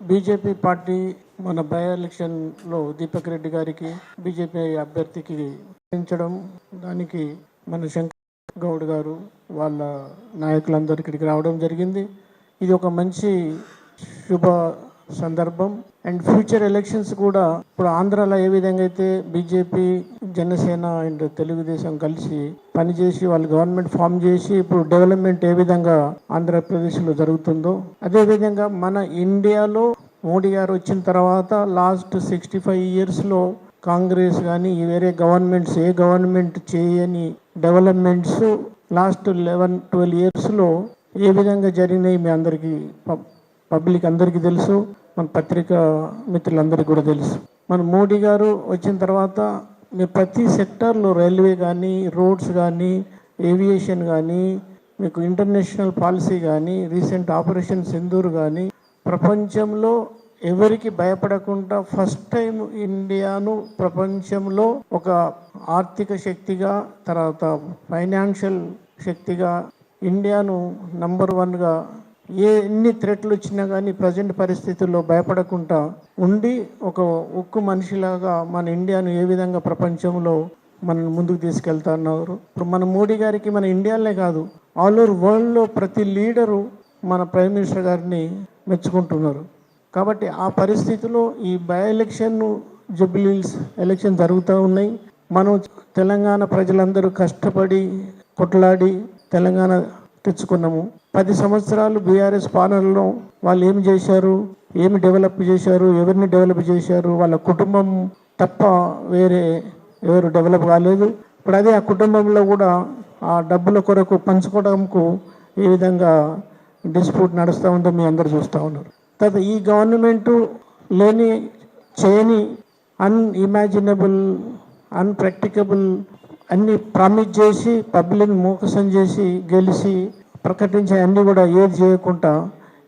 BJP party మన by ఎలక్షన్లో దీపక్ రెడ్డి గారికి బీజేపీ అభ్యర్థికి పెంచడం, దానికి మన శంకర్ గౌడ్ గారు వాళ్ళ నాయకులందరూ ఇక్కడికి రావడం జరిగింది. ఇది ఒక మంచి శుభ సందర్భం. అండ్ ఫ్యూచర్ ఎలక్షన్స్ కూడా ఇప్పుడు ఆంధ్రాలో ఏ విధంగా అయితే బీజేపీ, జనసేన అండ్ తెలుగుదేశం కలిసి పనిచేసి వాళ్ళు గవర్నమెంట్ ఫామ్ చేసి ఇప్పుడు డెవలప్మెంట్ ఏ విధంగా ఆంధ్రప్రదేశ్లో జరుగుతుందో, అదేవిధంగా మన ఇండియాలో మోడీ గారు వచ్చిన తర్వాత లాస్ట్ 65 yearsలో కాంగ్రెస్ కానీ వేరే గవర్నమెంట్స్ ఏ గవర్నమెంట్ చేయని డెవలప్మెంట్స్ లాస్ట్ 11-12 yearsలో ఏ విధంగా జరిగినాయి మీ అందరికీ పబ్లిక్ అందరికీ తెలుసు, మన పత్రికా మిత్రులందరికీ కూడా తెలుసు. మన మోడీ గారు వచ్చిన తర్వాత మీరు ప్రతి సెక్టార్లో రైల్వే కానీ, రోడ్స్ కానీ, ఏవియేషన్ కానీ, మీకు ఇంటర్నేషనల్ పాలసీ కానీ, రీసెంట్ ఆపరేషన్ సింధూర్ కానీ, ప్రపంచంలో ఎవరికి భయపడకుండా ఫస్ట్ టైం ఇండియాను ప్రపంచంలో ఒక ఆర్థిక శక్తిగా, తర్వాత ఫైనాన్షియల్ శక్తిగా ఇండియాను నంబర్ 1గా ఎన్ని థ్రెట్లు వచ్చినా కానీ ప్రజెంట్ పరిస్థితుల్లో భయపడకుండా ఉండి ఒక ఉక్కు మనిషిలాగా మన ఇండియాను ఏ విధంగా ప్రపంచంలో మనం ముందుకు తీసుకెళ్తున్నారు. ఇప్పుడు మన మోడీ గారికి మన ఇండియాలోనే కాదు ఆల్ ఓవర్ వరల్డ్లో ప్రతి లీడరు మన ప్రైమ్ మినిస్టర్ గారిని మెచ్చుకుంటున్నారు. కాబట్టి ఆ పరిస్థితిలో ఈ బై ఎలక్షన్ జూబ్లీహిల్స్ ఎలక్షన్ జరుగుతూ ఉన్నాయి. మనం తెలంగాణ ప్రజలందరూ కష్టపడి కొట్లాడి తెలంగాణ తెచ్చుకున్నాము. 10 సంవత్సరాలు బీఆర్ఎస్ పాలనలో వాళ్ళు ఏమి చేశారు, ఏమి డెవలప్ చేశారు, ఎవరిని డెవలప్ చేశారు, వాళ్ళ కుటుంబం తప్ప వేరే ఎవరు డెవలప్ కాలేదు. ఇప్పుడు అదే ఆ కుటుంబంలో కూడా ఆ డబ్బుల కొరకు పంచుకోవడంకు ఏ విధంగా డిస్ప్యూట్ నడుస్తూ ఉందో మీ అందరు చూస్తూ ఉన్నారు. తర్వాత ఈ గవర్నమెంటు లేని చేయని అన్ఇమాజినబుల్, అన్ప్రాక్టికబుల్ అన్ని ప్రామిస్ చేసి పబ్లిక్ మోసం చేసి గెలిచి ప్రకటించే అన్నీ కూడా ఏది చేయకుండా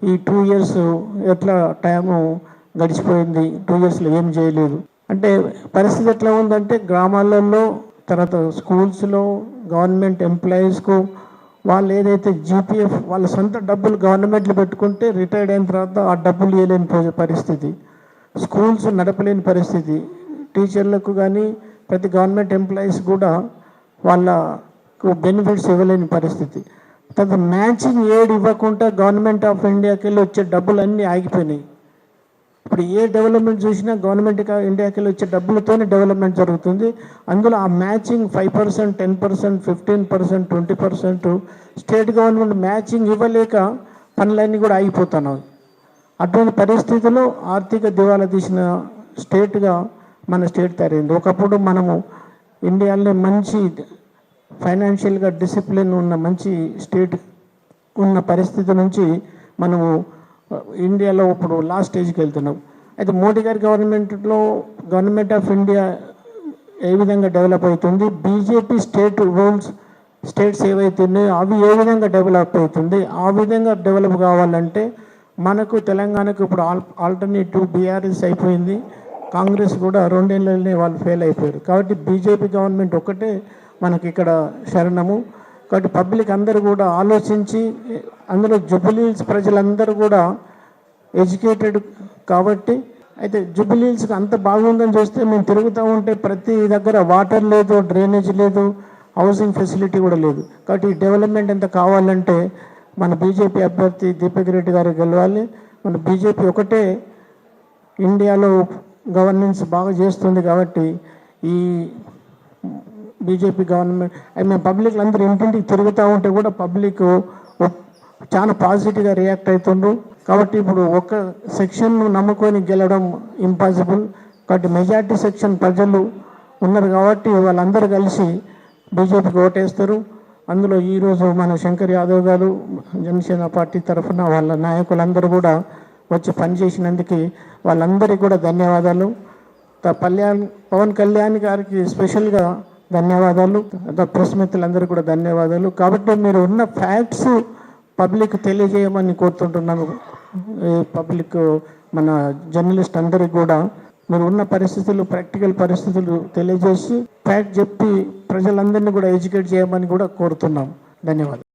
ఈ 2 years ఎట్లా టైము గడిచిపోయింది. 2 yearsలో ఏం చేయలేదు. అంటే పరిస్థితి ఎట్లా ఉందంటే గ్రామాలలో, తర్వాత స్కూల్స్లో, గవర్నమెంట్ ఎంప్లాయీస్కు వాళ్ళు ఏదైతే జీపీఎఫ్ వాళ్ళ సొంత డబ్బులు గవర్నమెంట్లు పెట్టుకుంటే రిటైర్డ్ అయిన తర్వాత ఆ డబ్బులు ఇవ్వలేని పరిస్థితి, స్కూల్స్ నడపలేని పరిస్థితి, టీచర్లకు కానీ ప్రతి గవర్నమెంట్ ఎంప్లాయీస్ కూడా వాళ్ళకు బెనిఫిట్స్ ఇవ్వలేని పరిస్థితి. తర్వాత మ్యాచింగ్ ఎయిడ్ ఇవ్వకుండా గవర్నమెంట్ ఆఫ్ ఇండియాకి వెళ్ళి వచ్చే డబ్బులు అన్నీ ఆగిపోయినాయి. ఇప్పుడు ఏ డెవలప్మెంట్ చూసినా గవర్నమెంట్ ఇండియాకి వెళ్ళి వచ్చే డబ్బులతోనే డెవలప్మెంట్ జరుగుతుంది. అందులో ఆ మ్యాచింగ్ 5%, 10%, 15%, 20% స్టేట్ గవర్నమెంట్ మ్యాచింగ్ ఇవ్వలేక పనులన్నీ కూడా ఆగిపోతున్నాయి. అటువంటి పరిస్థితుల్లో ఆర్థిక దివాలా తీసిన స్టేట్గా మన స్టేట్ తయారైంది. ఒకప్పుడు మనము ఇండియాలో మంచి ఫైనాన్షియల్గా డిసిప్లిన్ ఉన్న మంచి స్టేట్ ఉన్న పరిస్థితి నుంచి మనము ఇండియాలో ఇప్పుడు లాస్ట్ స్టేజ్కి వెళ్తున్నాం. అయితే మోడీ గారి గవర్నమెంట్లో గవర్నమెంట్ ఆఫ్ ఇండియా ఏ విధంగా డెవలప్ అవుతుంది, బీజేపీ స్టేట్ రూల్స్ స్టేట్స్ ఏవైతున్నాయో అవి ఏ విధంగా డెవలప్ అవుతుంది, ఆ విధంగా డెవలప్ కావాలంటే మనకు తెలంగాణకు ఇప్పుడు ఆల్టర్నేటివ్ బీఆర్ఎస్ అయిపోయింది, కాంగ్రెస్ కూడా 2 ఏళ్ళనే వాళ్ళు ఫెయిల్ అయిపోయారు. కాబట్టి బీజేపీ గవర్నమెంట్ ఒక్కటే మనకి ఇక్కడ శరణము. కాబట్టి పబ్లిక్ అందరూ కూడా ఆలోచించి, అందులో జూబ్లీహిల్స్ ప్రజలందరూ కూడా ఎడ్యుకేటెడ్ కాబట్టి, అయితే జూబ్లీహిల్స్కి అంత బాగుందని చూస్తే మేము తిరుగుతూ ఉంటే ప్రతి దగ్గర వాటర్ లేదు, డ్రైనేజ్ లేదు, హౌసింగ్ ఫెసిలిటీ కూడా లేదు. కాబట్టి ఈ డెవలప్మెంట్ ఎంత కావాలంటే మన బీజేపీ అభ్యర్థి దీపక్ రెడ్డి గారు గెలవాలి. మన బీజేపీ ఒకటే ఇండియాలో గవర్నెన్స్ బాగా చేస్తుంది. కాబట్టి ఈ బీజేపీ గవర్నమెంట్ మేము పబ్లిక్ అందరూ ఇంటింటికి తిరుగుతూ ఉంటే కూడా పబ్లిక్ చాలా పాజిటివ్గా రియాక్ట్ అవుతుండ్రు. కాబట్టి ఇప్పుడు ఒక సెక్షన్ను నమ్ముకొని గెలవడం ఇంపాసిబుల్. కాబట్టి మెజార్టీ సెక్షన్ ప్రజలు ఉన్నారు కాబట్టి వాళ్ళందరూ కలిసి బీజేపీకి ఓటేస్తారు. అందులో ఈరోజు మన శంకర్ యాదవ్ గారు జనసేన పార్టీ తరఫున వాళ్ళ నాయకులందరూ కూడా వచ్చి పనిచేసినందుకు వాళ్ళందరికీ కూడా ధన్యవాదాలు. పవన్ కళ్యాణ్ గారికి స్పెషల్గా ధన్యవాదాలు, ప్రెస్ మిత్రులందరూ కూడా ధన్యవాదాలు. కాబట్టి మీరు ఉన్న ఫ్యాక్ట్స్ పబ్లిక్ తెలియజేయమని కోరుతుంటున్నాను. పబ్లిక్ మన జర్నలిస్ట్ అందరికీ కూడా మీరు ఉన్న పరిస్థితులు, ప్రాక్టికల్ పరిస్థితులు తెలియజేసి ఫ్యాక్ట్ చెప్పి ప్రజలందరినీ కూడా ఎడ్యుకేట్ చేయమని కూడా కోరుతున్నాం. ధన్యవాదాలు.